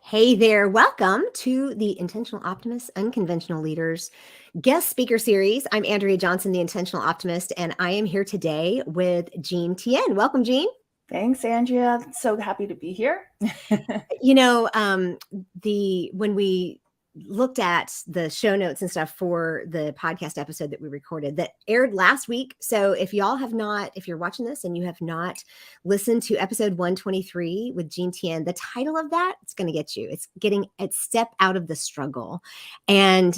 Hey there, welcome to the Intentional Optimist Unconventional Leaders guest speaker series. I'm Andrea Johnson, the Intentional Optimist, and I am here today with Tien. Welcome, Jean. Thanks, Andrea. So happy to be here. You know, when we looked at the show notes and stuff for the podcast episode that we recorded that aired last week. So if you're watching this and you have not listened to episode 123 with Tien, the title of that, it's going to get you. It's Step Out of the Struggle. And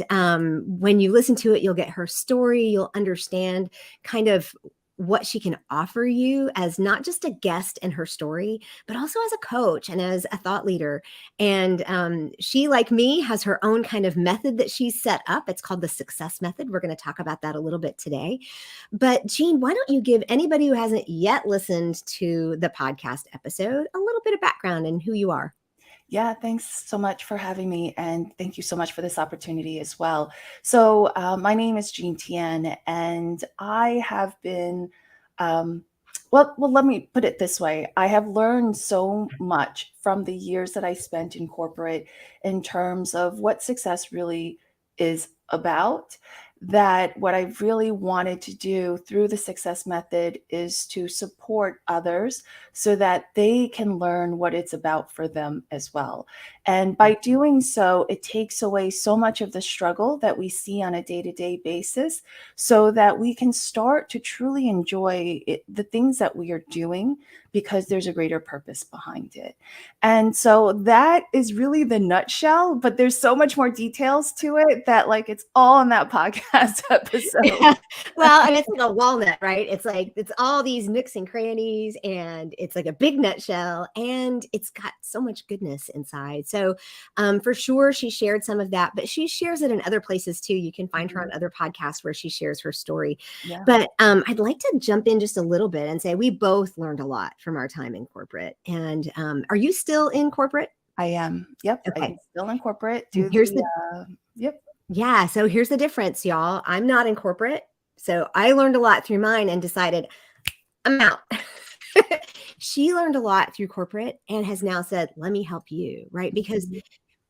when you listen to it, you'll get her story. You'll understand kind of what she can offer you as not just a guest in her story, but also as a coach and as a thought leader. And she, like me, has her own kind of method that she's set up. It's called the S.U.C.C.E.S.S Method. We're going to talk about that a little bit today. But Jean, why don't you give anybody who hasn't yet listened to the podcast episode a little bit of background and who you are? Yeah, thanks so much for having me. And thank you so much for this opportunity as well. So my name is Tien, and I have been, let me put it this way. I have learned so much from the years that I spent in corporate in terms of what success really is about. That what I really wanted to do through the S.U.C.C.E.S.S Method is to support others so that they can learn what it's about for them as well. And by doing so, it takes away so much of the struggle that we see on a day-to-day basis so that we can start to truly enjoy the things that we are doing because there's a greater purpose behind it. And so that is really the nutshell, but there's so much more details to it that it's all in that podcast episode. Well, and it's like a walnut, right? It's all these nooks and crannies, and it's like a big nutshell, and it's got so much goodness inside. So for sure, she shared some of that, but she shares it in other places too. You can find her on other podcasts where she shares her story. Yeah. But I'd like to jump in just a little bit and say we both learned a lot from our time in corporate. And are you still in corporate? I am. Yep. Okay. I'm still in corporate. Yep. Yeah. So here's the difference, y'all. I'm not in corporate. So I learned a lot through mine and decided I'm out. She learned a lot through corporate and has now said, let me help you, right? Because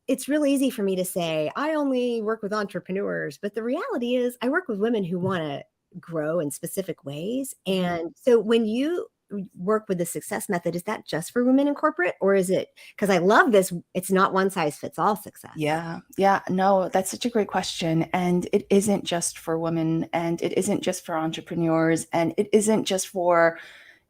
it's really easy for me to say, I only work with entrepreneurs. But the reality is I work with women who want to grow in specific ways. And so when you work with the S.U.C.C.E.S.S Method, is that just for women in corporate, or is it, because I love this, it's not one size fits all success? Yeah. No, that's such a great question. And it isn't just for women, and it isn't just for entrepreneurs, and it isn't just for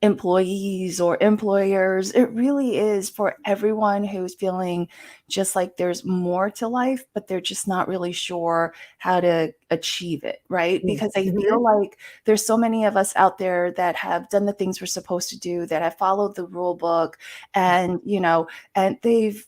employees or employers. It really is for everyone who's feeling just like there's more to life, but they're just not really sure how to achieve it, right? Because I feel like there's so many of us out there that have done the things we're supposed to do, that have followed the rule book, and and they've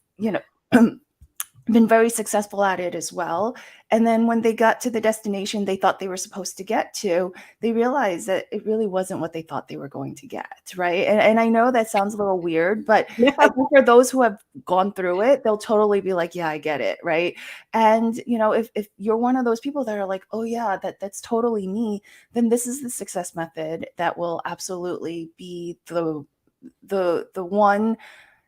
been very successful at it as well. And then when they got to the destination they thought they were supposed to get to, they realized that it really wasn't what they thought they were going to get, right? And I know that sounds a little weird, but I think for those who have gone through it, they'll totally be like, yeah, I get it, right? And if you're one of those people that are like, oh yeah, that's totally me, then this is the S.U.C.C.E.S.S Method that will absolutely be the one.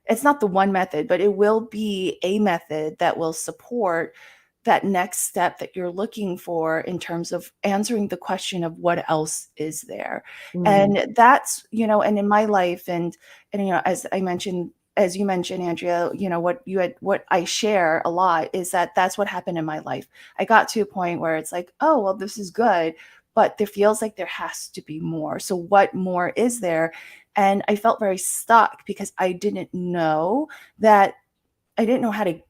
It's not the one method, but it will be a method that will support that next step that you're looking for in terms of answering the question of what else is there. And that's, and in my life, and as you mentioned, Andrea, what I share a lot is that that's what happened in my life. I got to a point where it's like, oh, well, this is good, but there feels like there has to be more. So what more is there? And I felt very stuck because I didn't know how to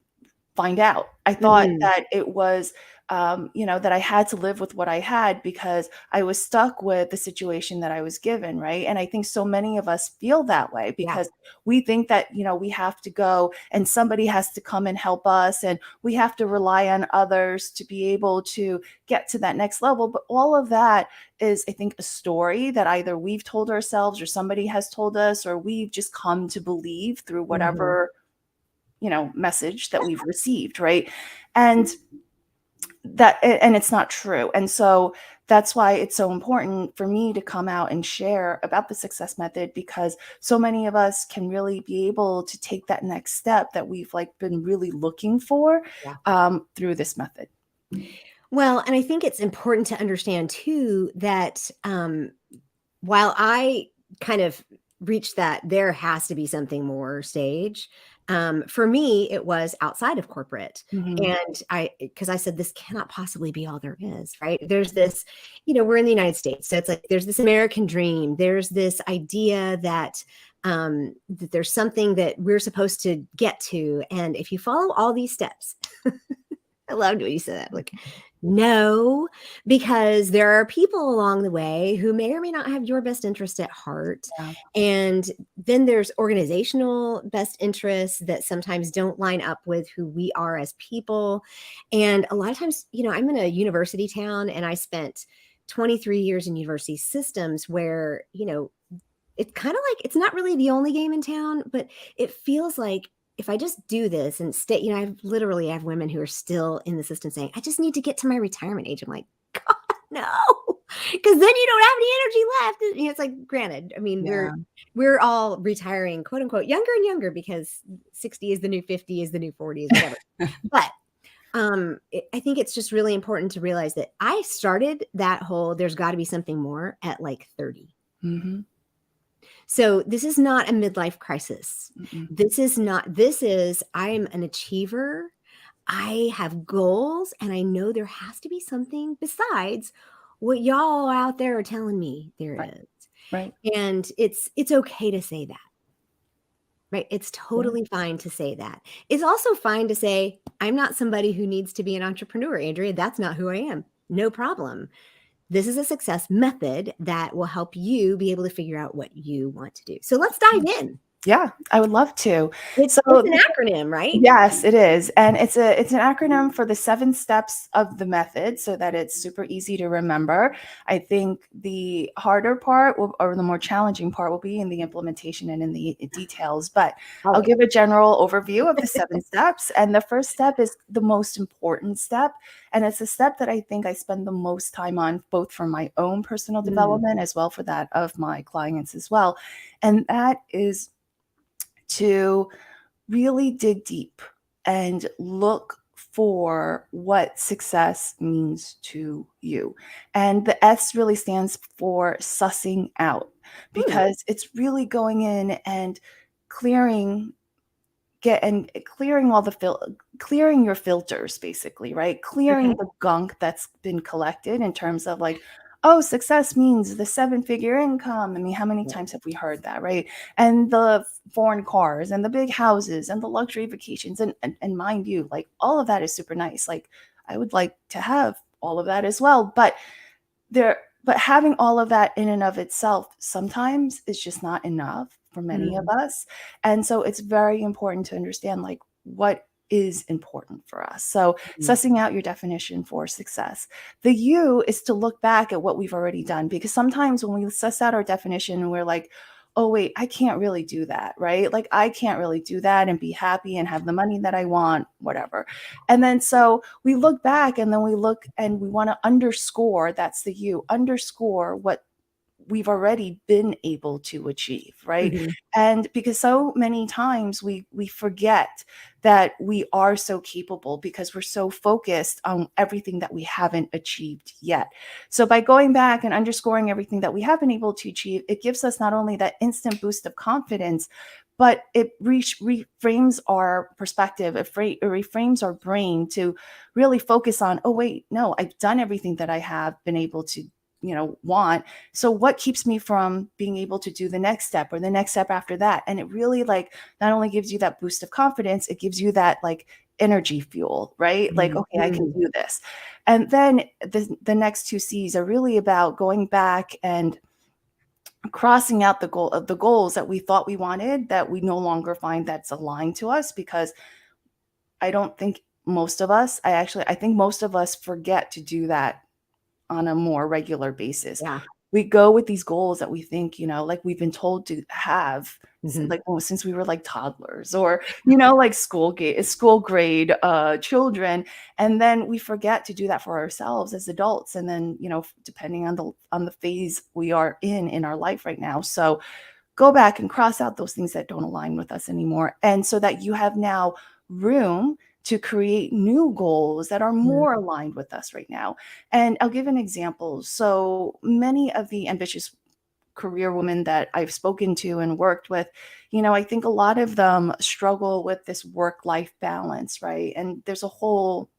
find out. I thought that it was, that I had to live with what I had because I was stuck with the situation that I was given, right? And I think so many of us feel that way because we think that, we have to go and somebody has to come and help us, and we have to rely on others to be able to get to that next level. But all of that is, I think, a story that either we've told ourselves or somebody has told us, or we've just come to believe through whatever message that we've received, right? And it's not true. And so that's why it's so important for me to come out and share about the success method, because so many of us can really be able to take that next step that we've like been really looking for through this method. Well, and I think it's important to understand too that while I kind of reached that there has to be something more stage, for me, it was outside of corporate. Mm-hmm. And because I said, this cannot possibly be all there is, right? There's this, we're in the United States. So it's like there's this American dream. There's this idea that there's something that we're supposed to get to. And if you follow all these steps, I loved what you said that. Like, no, because there are people along the way who may or may not have your best interest at heart. Yeah. And then there's organizational best interests that sometimes don't line up with who we are as people. And a lot of times, I'm in a university town and I spent 23 years in university systems where, it's kind of like it's not really the only game in town, but it feels like if I just do this and stay, I have women who are still in the system saying, I just need to get to my retirement age. I'm like, God, no, because then you don't have any energy left. It's like, granted, I mean, Yeah. we're all retiring, quote unquote, younger and younger because 60 is the new 50 is the new 40 is whatever. But I think it's just really important to realize that I started that whole, there's got to be something more at like 30. Mm-hmm. So this is not a midlife crisis. Mm-mm. This is, I'm an achiever. I have goals and I know there has to be something besides what y'all out there are telling me there is. Right. And it's okay to say that. Right. It's totally fine to say that. It's also fine to say, I'm not somebody who needs to be an entrepreneur, Andrea. That's not who I am. No problem. This is a success method that will help you be able to figure out what you want to do. So let's dive in. Yeah, I would love to. It's an acronym, right? Yes, it is. And it's an acronym for the 7 steps of the method so that it's super easy to remember. I think the harder part or the more challenging part will be in the implementation and in the details. But I'll give a general overview of the 7 steps. And the first step is the most important step. And it's a step that I think I spend the most time on, both for my own personal development as well for that of my clients as well. And that is to really dig deep and look for what success means to you. And the S really stands for sussing out, because it's really going in and clearing clearing your filters, basically, right? Clearing the gunk that's been collected in terms of like, oh, success means the 7-figure income. I mean, how many times have we heard that, right? And the foreign cars and the big houses and the luxury vacations. And mind you, like all of that is super nice. Like I would like to have all of that as well. But having all of that in and of itself sometimes is just not enough for many of us. And so it's very important to understand like what is important for us. So sussing out your definition for success. The U is to look back at what we've already done, because sometimes when we suss out our definition and we're like, oh, wait, I can't really do that, right? Like I can't really do that and be happy and have the money that I want, whatever. And then so we look back and then we look and we want to underscore, that's the U, underscore what we've already been able to achieve, right? And because so many times we forget that we are so capable because we're so focused on everything that we haven't achieved yet. So by going back and underscoring everything that we have been able to achieve, it gives us not only that instant boost of confidence, but it reframes our perspective. It reframes our brain to really focus on, oh, wait, no, I've done everything that I have been able to want. So what keeps me from being able to do the next step or the next step after that? And it really like not only gives you that boost of confidence, it gives you that like energy fuel, right? Like, okay, I can do this. And then the next 2 C's are really about going back and crossing out the goals that we thought we wanted that we no longer find that's aligned to us, because I don't think most of us, I think most of us forget to do that on a more regular basis. Yeah. we go with these goals that we think, like we've been told to have, Mhm. like since we were like toddlers, or like school grade children, and then we forget to do that for ourselves as adults, and then depending on the phase we are in our life right now. So go back and cross out those things that don't align with us anymore, and so that you have now room to create new goals that are more aligned with us right now. And I'll give an example. So many of the ambitious career women that I've spoken to and worked with, I think a lot of them struggle with this work-life balance, right? And there's a whole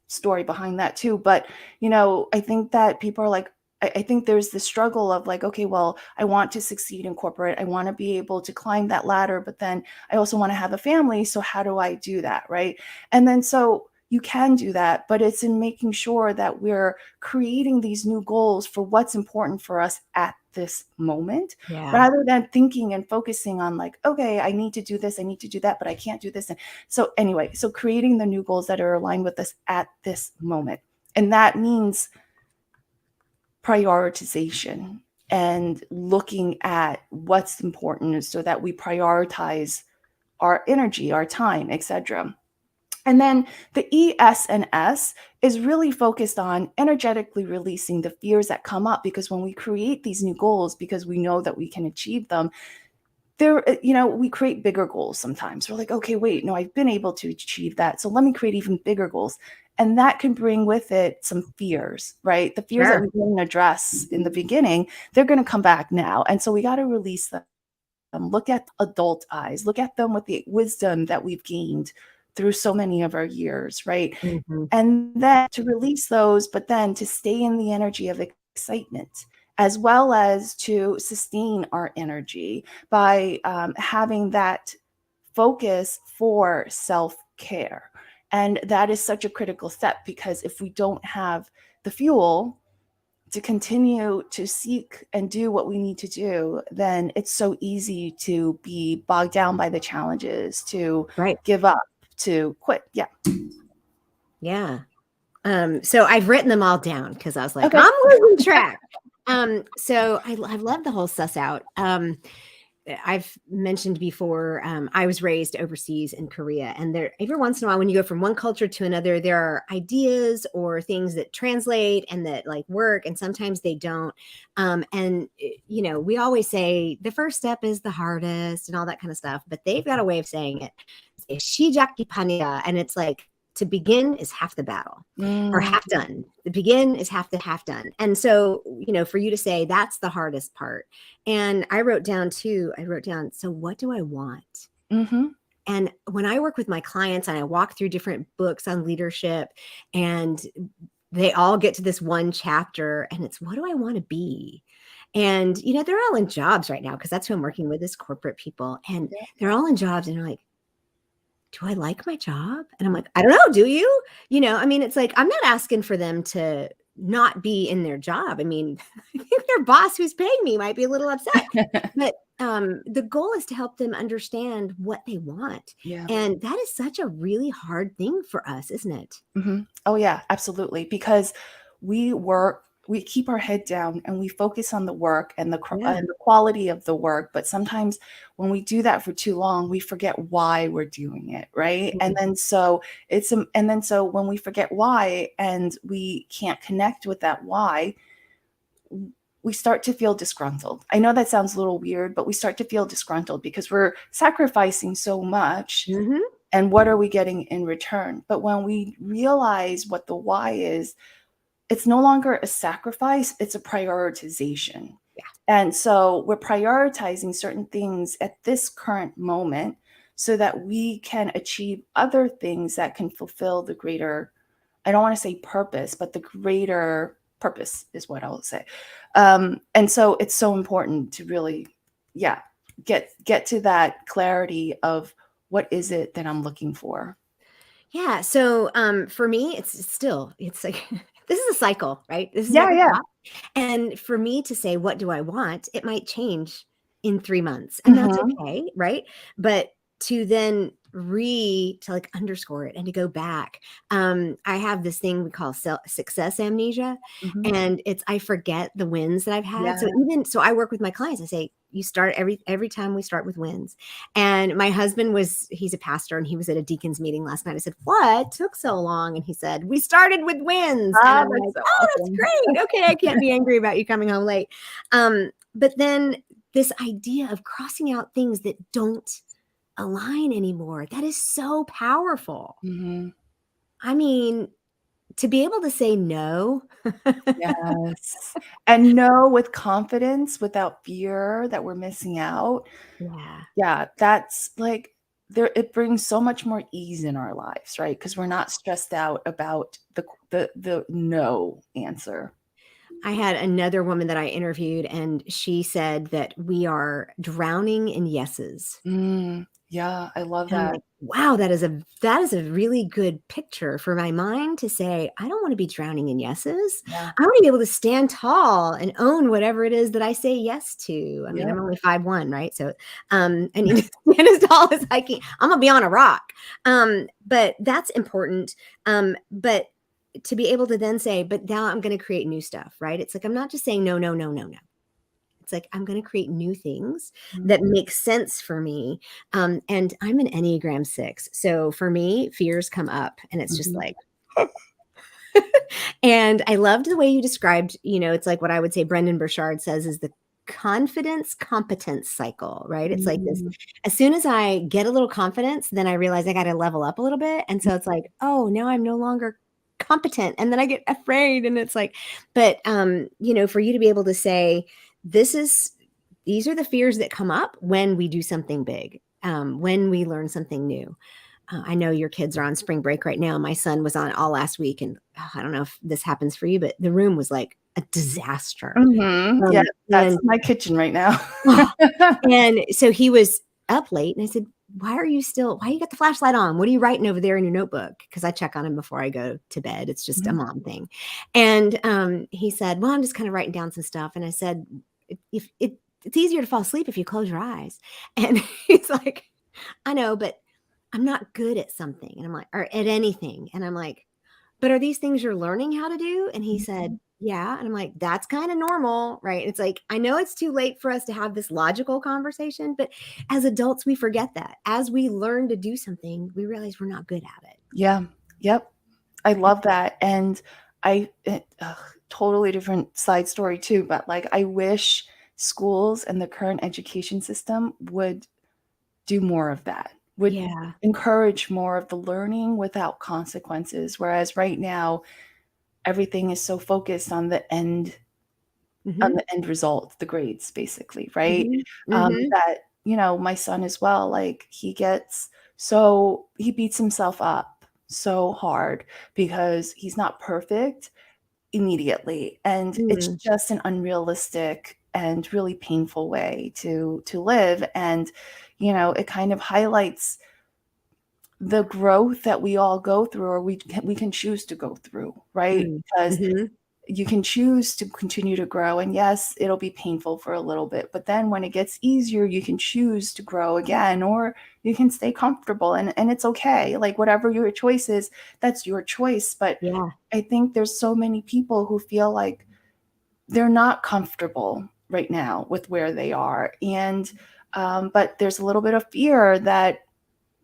story behind that too. But, I think that people are like, I think there's the struggle of like, okay, well, I want to succeed in corporate. I want to be able to climb that ladder, but then I also want to have a family. So how do I do that? Right. And then so you can do that, but it's in making sure that we're creating these new goals for what's important for us at this moment, Yeah. rather than thinking and focusing on like, okay, I need to do this, I need to do that, but I can't do this. And so anyway, so creating the new goals that are aligned with us at this moment. And that means prioritization and looking at what's important so that we prioritize our energy, our time, etc. And then the E, S, and S is really focused on energetically releasing the fears that come up, because when we create these new goals, because we know that we can achieve them, we create bigger goals sometimes. We're like, okay, wait, no, I've been able to achieve that. So let me create even bigger goals. And that can bring with it some fears, right? The fears that Sure. we didn't address in the beginning, they're going to come back now. And so we got to release them. Look at adult eyes, look at them with the wisdom that we've gained through so many of our years, right? Mhm. And then to release those, but then to stay in the energy of excitement, as well as to sustain our energy by having that focus for self-care. And that is such a critical step, because if we don't have the fuel to continue to seek and do what we need to do, then it's so easy to be bogged down by the challenges, to Right. give up, to quit. Yeah. Yeah. So I've written them all down because I was like, Okay. I'm losing track. So I love the whole suss out. I've mentioned before, I was raised overseas in Korea, and there every once in a while, when you go from one culture to another, there are ideas or things that translate and that like work, and sometimes they don't. And we always say the first step is the hardest and all that kind of stuff, but they've got a way of saying it. Shijaki pania, and it's like to begin is half the battle, or Mm, half done. The begin is half the half done. And so, for you to say that's the hardest part. And I wrote down, so what do I want? mm-hmm. And when I work with my clients and I walk through different books on leadership, and they all get to this one chapter, and it's, what do I want to be? And, they're all in jobs right now, because that's who I'm working with, is corporate people. And Yeah. they're all in jobs, and they're like, do I like my job? And I'm like, I don't know. Do you? It's like, I'm not asking for them to not be in their job. I mean, I think their boss who's paying me might be a little upset, but the goal is to help them understand what they want. Yeah. And that is such a really hard thing for us, isn't it? Mm-hmm. Oh yeah, absolutely. Because we keep our head down and we focus on the work and Yeah. and the quality of the work. But sometimes when we do that for too long, we forget why we're doing it, right? And Mhm. then so when we forget why and we can't connect with that why, we start to feel disgruntled. I know that sounds a little weird, but we start to feel disgruntled because we're sacrificing so much, Mhm. and what are we getting in return? But when we realize what the why is, it's no longer a sacrifice, it's a prioritization. Yeah. And so we're prioritizing certain things at this current moment so that we can achieve other things that can fulfill the greater, I don't want to say purpose, but the greater purpose is what I'll say. And so it's so important to really, yeah, get to that clarity of what is it that I'm looking for. Yeah. So for me, it's like, this is a cycle, right? This is Yeah, never yeah. stop. And for me to say, what do I want? It might change in 3 months, and that's Mhm. okay. Right. But to then to like underscore it and to go back. I have this thing we call success amnesia, Mhm. and I forget the wins that I've had. Yeah. So I work with my clients. I say, you start every time we start with wins. And my husband he's a pastor, and he was at a deacon's meeting last night. I said, what took so long? And he said, we started with wins. And I'm That's like, so oh, that's awesome. great. Okay, I can't be angry about you coming home late. But then this idea of crossing out things that don't align anymore, that is so powerful. Mhm. I mean, to be able to say no. Yes. And know with confidence without fear that we're missing out. Yeah. Yeah, that's like it brings so much more ease in our lives, right? Because 'Cause we're not stressed out about the no answer. I had another woman that I interviewed, and she said that we are drowning in yeses. Yeah, I love And I'm that. like, wow, that is a really good picture for my mind to say, I don't want to be drowning in yeses. Yeah. I want to be able to stand tall and own whatever it is that I say yes to. I mean, Yep. I'm only 5'1", right? So I need to stand as tall as I can. I'm gonna be on a rock. But that's important. But to be able to then say, but now I'm gonna create new stuff, right? It's like I'm not just saying no, no, no, no, no. It's like I'm going to create new things Mhm. that make sense for me. And I'm an Enneagram 6. So for me, fears come up, and it's just Mhm. like, and I loved the way you described, it's like what I would say Brendan Burchard says is the confidence competence cycle, right? It's like this, Mhm. as soon as I get a little confidence, then I realize I got to level up a little bit. And so it's like, oh, now I'm no longer competent. And then I get afraid. And it's like, but for you to be able to say, this is these are the fears that come up when we do something big, when we learn something new. I know your kids are on spring break right now. My son was on all last week, and I don't know if this happens for you, but the room was like a disaster. Mhm. Yeah, Um, that's and my kitchen right now. oh, and so he was up late, and I said, why you got the flashlight on? What are you writing over there in your notebook? Because I check on him before I go to bed. It's just a Mhm. mom thing. And he said, well, I'm just kind of writing down some stuff. And I said, if it's easier to fall asleep if you close your eyes. And he's like, I know, but I'm not good at something. And I'm like, or at anything. And I'm like, but are these things you're learning how to do? And he said, Mhm. yeah. And I'm like, that's kind of normal, right? It's like, I know it's too late for us to have this logical conversation, but as adults, we forget that. As we learn to do something, we realize we're not good at it. Yeah. Yep. I Right. love that, and totally different side story too, but, like, I wish schools and the current education system would do more of that, would Yeah. encourage more of the learning without consequences, whereas right now, everything is so focused on Hmm. the end result, the grades, basically, right? Hmm. Hmm. That, my son as well, like, he beats himself up so hard because he's not perfect immediately, and it's Mm. just an unrealistic and really painful way to live, and, it kind of highlights the growth that we all go through, or we can choose to go through, right? Mm. Because Hmm. you can choose to continue to grow, and yes, it'll be painful for a little bit, but then when it gets easier, you can choose to grow again, or you can stay comfortable, and it's okay. Like, whatever your choice is, that's your choice. But Yeah. I think there's so many people who feel like they're not comfortable right now with where they are, and but there's a little bit of fear that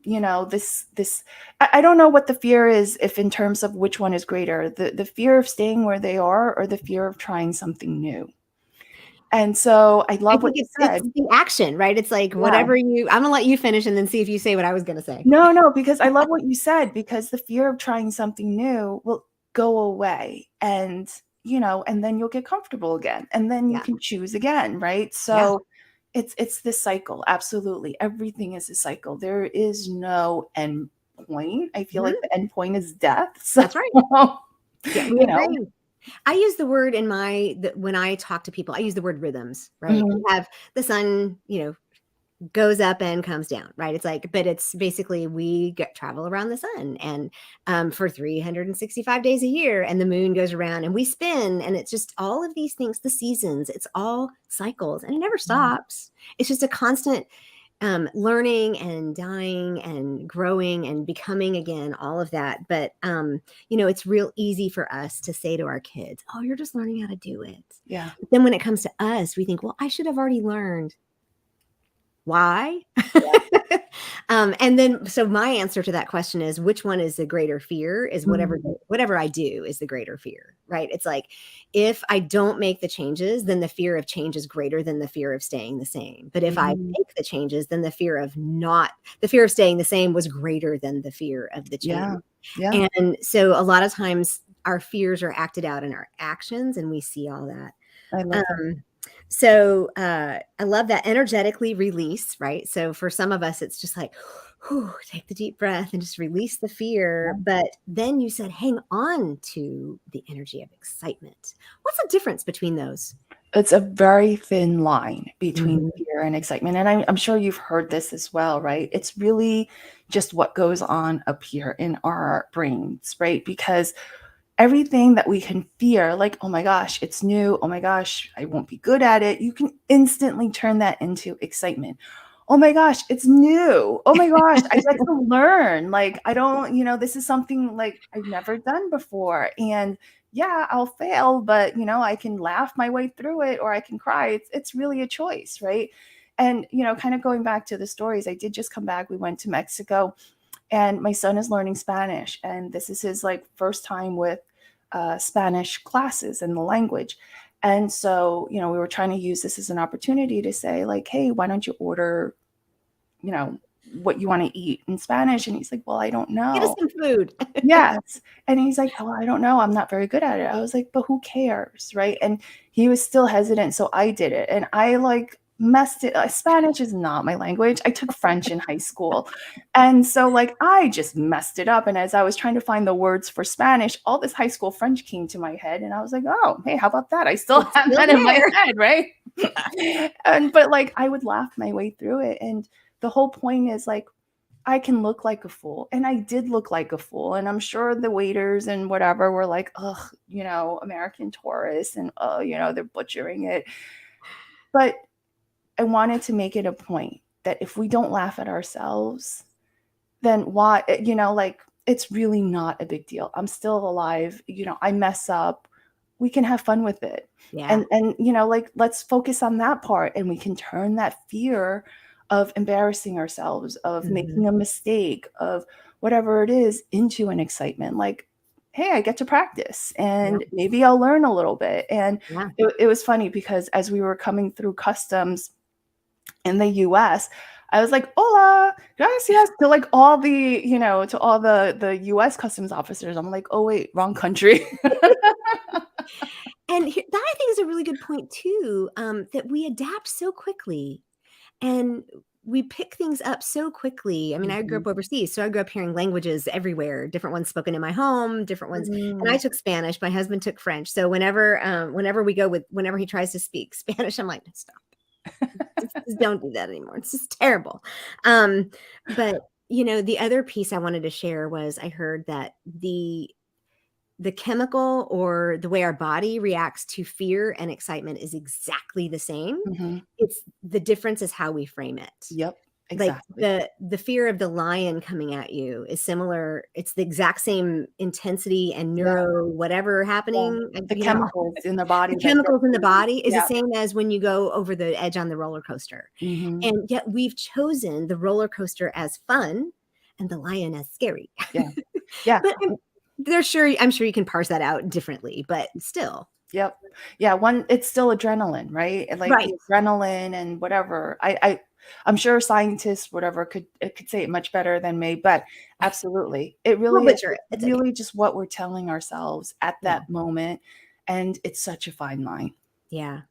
this I don't know what the fear is, if in terms of which one is greater, the fear of staying where they are or the fear of trying something new. And so I I love what think you it's said. the action, right? It's like Yeah. I'm gonna let you finish and then see if you say what I was gonna say. No, no, because I love what you said, because the fear of trying something new will go away, and then you'll get comfortable again, and then you Yeah. can choose again, right? Yeah. So it's this cycle, absolutely. Everything is a cycle. There is no end point. I feel like Mhm. the end point is death. So, That's right. Yeah, we you know. agree. I use the word when I talk to people, I use the word rhythms, right? We Mhm. have the sun, goes up and comes down, right? It's like, but it's basically we travel around the sun, and for 365 days a year, and the moon goes around and we spin, and it's just all of these things, the seasons, it's all cycles, and it never Yeah. stops. It's just a constant. learning and dying and growing and becoming again, all of that. But, it's real easy for us to say to our kids, oh, you're just learning how to do it. Yeah. But then when it comes to us, we think, well, I should have already learned. Why? And then, so my answer to that question is, which one is the greater fear? Is whatever I do is the greater fear, right? It's like, if I don't make the changes, then the fear of change is greater than the fear of staying the same. But if I make the changes, then the fear of staying the same was greater than the fear of the change. Yeah. And so a lot of times our fears are acted out in our actions, and we see all that. I love that. So I love that energetically release, right? So for some of us, it's just like, whew, take the deep breath and just release the fear. Yeah. But then you said, hang on to the energy of excitement. What's the difference between those? It's a very thin line between Mhm. fear and excitement. And I'm sure you've heard this as well, right? It's really just what goes on up here in our brains, right? Because everything that we can fear, like, oh my gosh, it's new. Oh my gosh, I won't be good at it. You can instantly turn that into excitement. Oh my gosh, it's new. Oh my gosh, I get to learn. Like, I don't, this is something like I've never done before. And yeah, I'll fail, but I can laugh my way through it or I can cry. It's really a choice, right? And kind of going back to the stories, I did just come back. We went to Mexico and my son is learning Spanish, and this is his like first time with Spanish classes and the language. And so, we were trying to use this as an opportunity to say like, hey, why don't you order, what you want to eat in Spanish? And he's like, well, I don't Get us know. some food. Yes. And he's like, oh, I don't know. I'm not very good at it. I was like, but who cares? Right. And he was still hesitant. So I did it. And I like messed it. Spanish is not my language. I took French in high school. And so like I just messed it up. And as I was trying to find the words for Spanish, all this high school French came to my head. And I was like, oh, hey, how about that? I still It's have still that in my there. head. Right. But like I would laugh my way through it. And the whole point is like, I can look like a fool. And I did look like a fool. And I'm sure the waiters and whatever were like, ugh, American tourists and, oh, they're butchering it. But I wanted to make it a point that if we don't laugh at ourselves, then why, like it's really not a big deal. I'm still alive. I mess up. We can have fun with it. Yeah. And like let's focus on that part and we can turn that fear of embarrassing ourselves, of Mhm. making a mistake, of whatever it is into an excitement. Like, hey, I get to practice Yeah. and maybe I'll learn a little bit. And Yeah. it was funny because as we were coming through customs in the US, I was like, "Hola, gracias," to like all the, to all the US customs officers. I'm like, "Oh wait, wrong country." And that I think is a really good point too, that we adapt so quickly. And we pick things up so quickly. I mean, I grew Mhm. up overseas, so I grew up hearing languages everywhere, different ones spoken in my home, different ones. And I Mm. took Spanish. My husband took French. So whenever he tries to speak Spanish, I'm like, stop. Just don't do that anymore. It's just terrible. But the other piece I wanted to share was I heard that the chemical or the way our body reacts to fear and excitement is exactly the same. Mhm. It's the difference is how we frame it. Yep, Like exactly. the fear of the lion coming at you is similar. It's the exact same intensity and Yeah, neuro whatever yeah. happening, The chemicals in the body the that get chemicals in the released. body is the Yeah. same as when you go over the edge on the roller coaster. Mhm. And yet we've chosen the roller coaster as fun and the lion as scary. Yeah. Yeah. But I'm sure you can parse that out differently, but still. Yep. Yeah, it's still adrenaline, right? And, like, Right. the adrenaline and whatever. I'm sure scientists, whatever, could say it much better than me, but absolutely. It We'll really is. butcher it. It's It's okay. really just what we're telling ourselves at Yeah. that moment, and it's such a fine line. Yeah.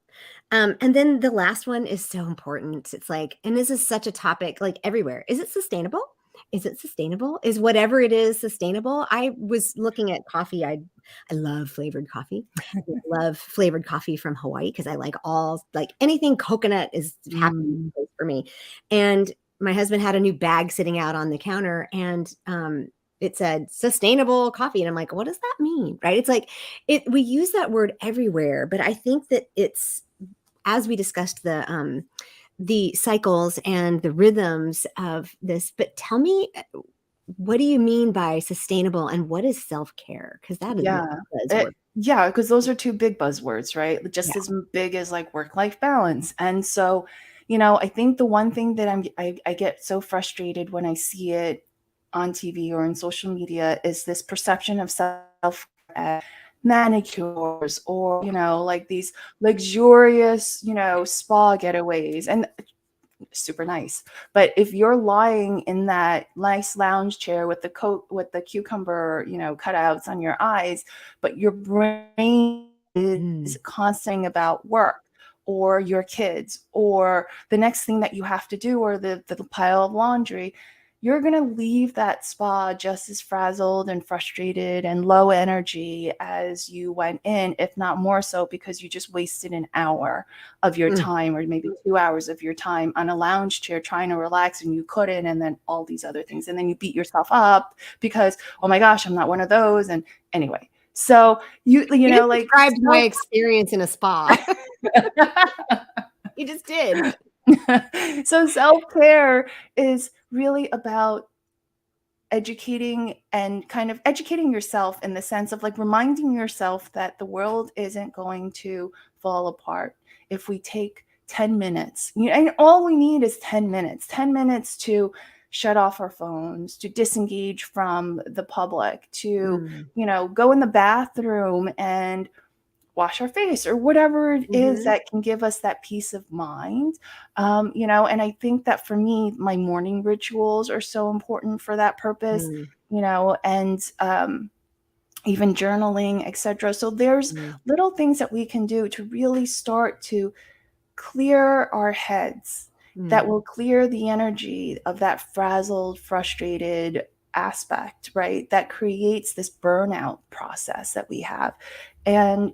And then the last one is so important. It's like, and this is such a topic like everywhere. Is it sustainable? Is it sustainable? Is whatever it is sustainable? I was looking at coffee. I love flavored coffee. I love flavored coffee from Hawaii because I like anything coconut is happy Mm. for me. And my husband had a new bag sitting out on the counter and it said sustainable coffee. And I'm like, what does that mean? Right. It's like we use that word everywhere, but I think that it's as we discussed the cycles and the rhythms of this, but tell me, what do you mean by sustainable and what is self-care? Because that is a Yeah. buzzword. Yeah, because those are two big buzzwords, right? Yeah. Just as big as like work-life balance. And so, I think the one thing that I get so frustrated when I see it on TV or in social media is this perception of self as manicures or, like these luxurious, spa getaways. And super nice. But if you're lying in that nice lounge chair with the coat with the cucumber, cutouts on your eyes, but your brain is Mm, constantly about work or your kids or the next thing that you have to do or the pile of laundry, you're going to leave that spa just as frazzled and frustrated and low energy as you went in, if not more so, because you just wasted an hour of your mm, time or maybe 2 hours of your time on a lounge chair trying to relax and you couldn't, and then all these other things. And then you beat yourself up because, oh my gosh, I'm not one of those. And anyway, so you just like described my experience in a spa. You just did. so self-care is really about educating and kind of educating yourself in the sense of like reminding yourself that the world isn't going to fall apart if we take 10 minutes. And all we need is 10 minutes to shut off our phones, to disengage from the public, to, Mm, go in the bathroom and wash our face or whatever it is mhm, that can give us that peace of mind. And I think that for me, my morning rituals are so important for that purpose, mm, and even journaling, etc. So there's mm, little things that we can do to really start to clear our heads, that mm, will clear the energy of that frazzled, frustrated aspect, right? That creates this burnout process that we have. And,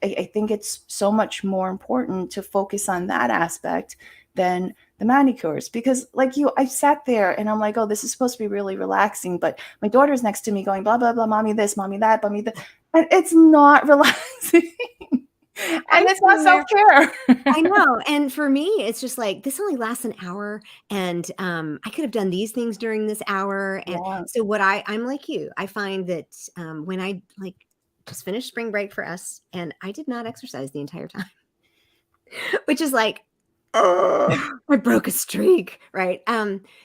I think it's so much more important to focus on that aspect than the manicures because like I sat there and I'm like, oh, this is supposed to be really relaxing, but my daughter's next to me going blah blah blah, mommy this, mommy that, mommy that, and it's not relaxing. And I've it's not been there. self-care. I know, and for me, it's just like, this only lasts an hour, and, I could have done these things during this hour, and Yeah. so what I'm like you, I find that, when I, like, just finished spring break for us, and I did not exercise the entire time, which is like, oh, I broke a streak, right?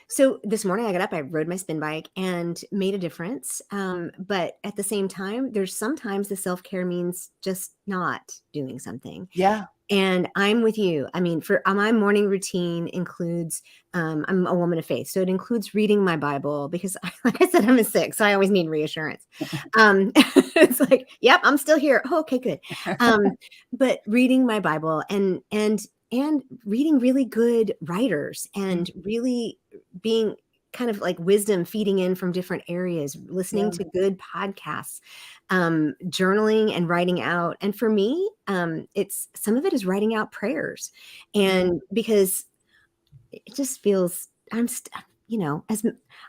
So this morning I got up, I rode my spin bike and made a difference, but at the same time, there's sometimes the self-care means just not doing something. Yeah. And I'm with you. I mean, for my morning routine includes, I'm a woman of faith, so it includes reading my Bible because, like I said, I'm a sick, so I always need reassurance. It's like, yep, I'm still here. Oh, okay, good. But reading my Bible and reading really good writers and really being kind of like wisdom feeding in from different areas, listening Yeah. to good podcasts, journaling and writing out. And for me, it's some of it is writing out prayers. Mhm. And because it just feels, as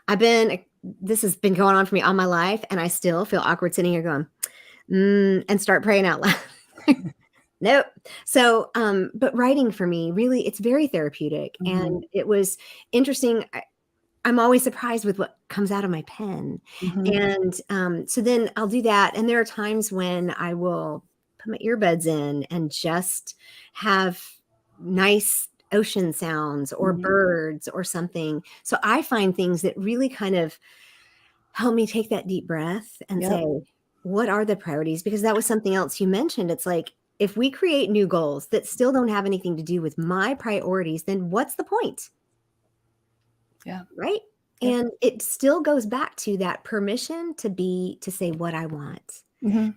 I've been, this has been going on for me all my life. And I still feel awkward sitting here going, and start praying out loud. Nope. So, but writing for me, really, it's very therapeutic. Mhm. And it was interesting. I'm always surprised with what comes out of my pen. Mhm. And, so then I'll do that, and there are times when I will put my earbuds in and just have nice ocean sounds or Mhm. birds or something. So I find things that really kind of help me take that deep breath and Yep. say, "What are the priorities?" Because that was something else you mentioned. It's like, if we create new goals that still don't have anything to do with my priorities, then what's the point? Yeah. Right? Yep. And it still goes back to that permission to say what I want. Mhm.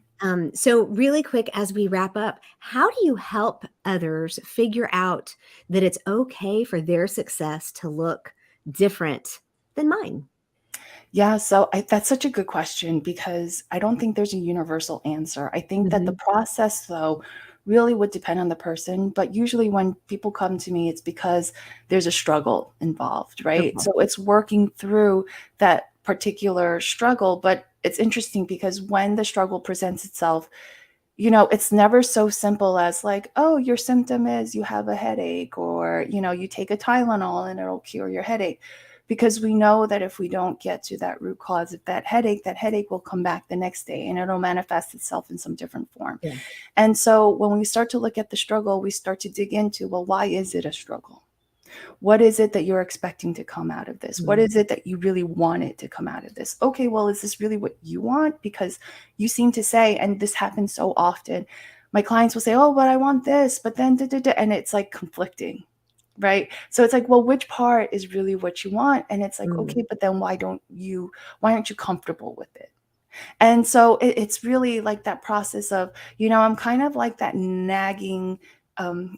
So really quick as we wrap up, how do you help others figure out that it's okay for their success to look different than mine? Yeah, so that's such a good question because I don't think there's a universal answer. I think that the Mhm. process, though, really would depend on the person. But usually, when people come to me, it's because there's a struggle involved, right? Okay. So it's working through that particular struggle. But it's interesting because when the struggle presents itself, it's never so simple as like, oh, your symptom is you have a headache, or, you take a Tylenol and it'll cure your headache. Because we know that if we don't get to that root cause of that headache will come back the next day and it'll manifest itself in some different form. Yeah. And so when we start to look at the struggle, we start to dig into, well, why is it a struggle? What is it that you're expecting to come out of this? What is it that you really wanted to come out of this? Okay, well, is this really what you want? Because you seem to say, and this happens so often, my clients will say, oh, but I want this, but then, and it's like conflicting, right? So it's like, well, which part is really what you want? And it's like, okay, but then why aren't you comfortable with it? And so it's really like that process of, I'm kind of like that nagging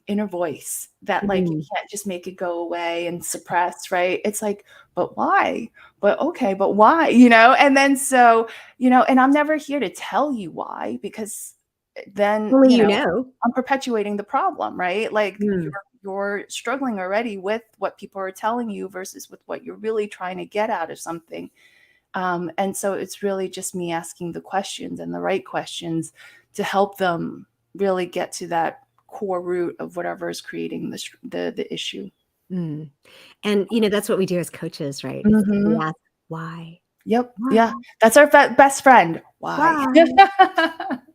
inner voice that like you can't just make it go away and suppress, right? It's like, but why? But okay, but why? And then so, and I'm never here to tell you why, because then, Only you know. I'm perpetuating the problem, right? Like you're struggling already with what people are telling you versus with what you're really trying to get out of something. And so it's really just me asking the questions and the right questions to help them really get to that core root of whatever is creating the issue. And that's what we do as coaches, right? We ask why. Yep. Why? Yeah. That's our best friend. Why?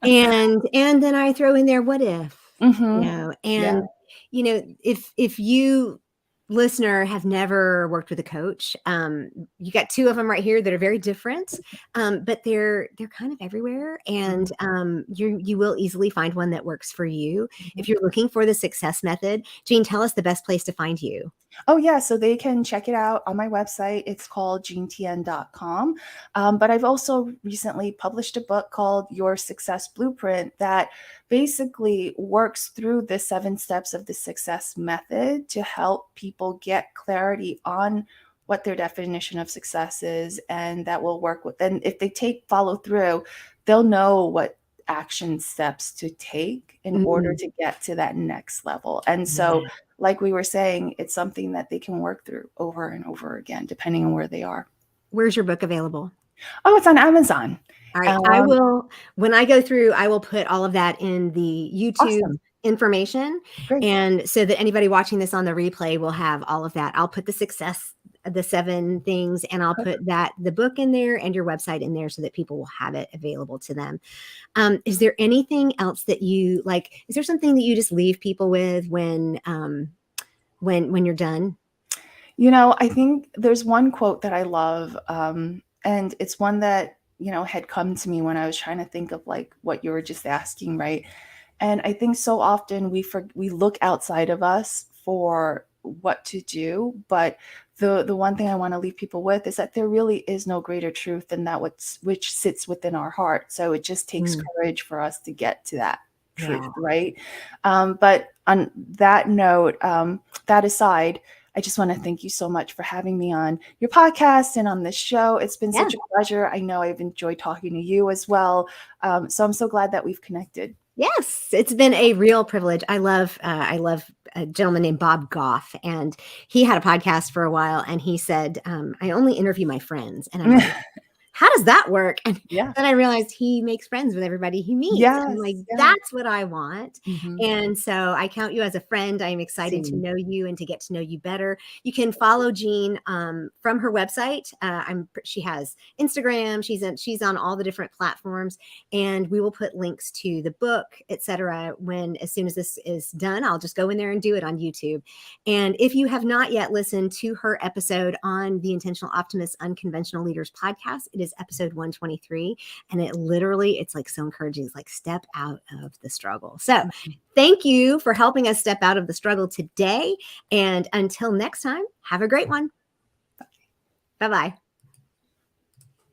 And then I throw in there, what if? Yeah. And if you listener have never worked with a coach, you got two of them right here that are very different, but they're kind of everywhere, and you will easily find one that works for you. If you're looking for the S.U.C.C.E.S.S Method, Jean, tell us the best place to find you. Oh, yeah. So they can check it out on my website. It's called jeantien.com. But I've also recently published a book called Your Success Blueprint that basically works through the 7 steps of the S.U.C.C.E.S.S Method to help people get clarity on what their definition of success is. And that will work with, and if they follow through, they'll know what action steps to take in order to get to that next level. And so like we were saying, it's something that they can work through over and over again, depending on where they are. Where's your book available? Oh, it's on Amazon. All right. I will, when I go through, I will put all of that in the YouTube information. Great. And so that anybody watching this on the replay will have all of that. I'll put the 7 things, and I'll put the book in there and your website in there so that people will have it available to them. Is there anything else that you like? Is there something that you just leave people with when you're done? I think there's one quote that I love, and it's one that, had come to me when I was trying to think of like what you were just asking, right? And I think so often we look outside of us for what to do, but the one thing I want to leave people with is that there really is no greater truth than that which sits within our heart. So it just takes courage for us to get to that truth, right? But on that note, that aside, I just want to thank you so much for having me on your podcast and on this show. It's been such a pleasure. I know I've enjoyed talking to you as well. So I'm so glad that we've connected. Yes, it's been a real privilege. I love a gentleman named Bob Goff, and he had a podcast for a while, and he said, I only interview my friends. And I'm like, how does that work? And then I realized he makes friends with everybody he meets. I'm like, that's what I want. And so I count you as a friend. I'm excited to know you and to get to know you better. You can follow Jean from her website. She has Instagram. She's on all the different platforms, and we will put links to the book, etc. As soon as this is done, I'll just go in there and do it on YouTube. And if you have not yet listened to her episode on the Intentional Optimist Unconventional Leaders podcast, it is episode 123, and it's like so encouraging. It's like step out of the struggle. So thank you for helping us step out of the struggle today, and until next time, have a great one. Bye-bye.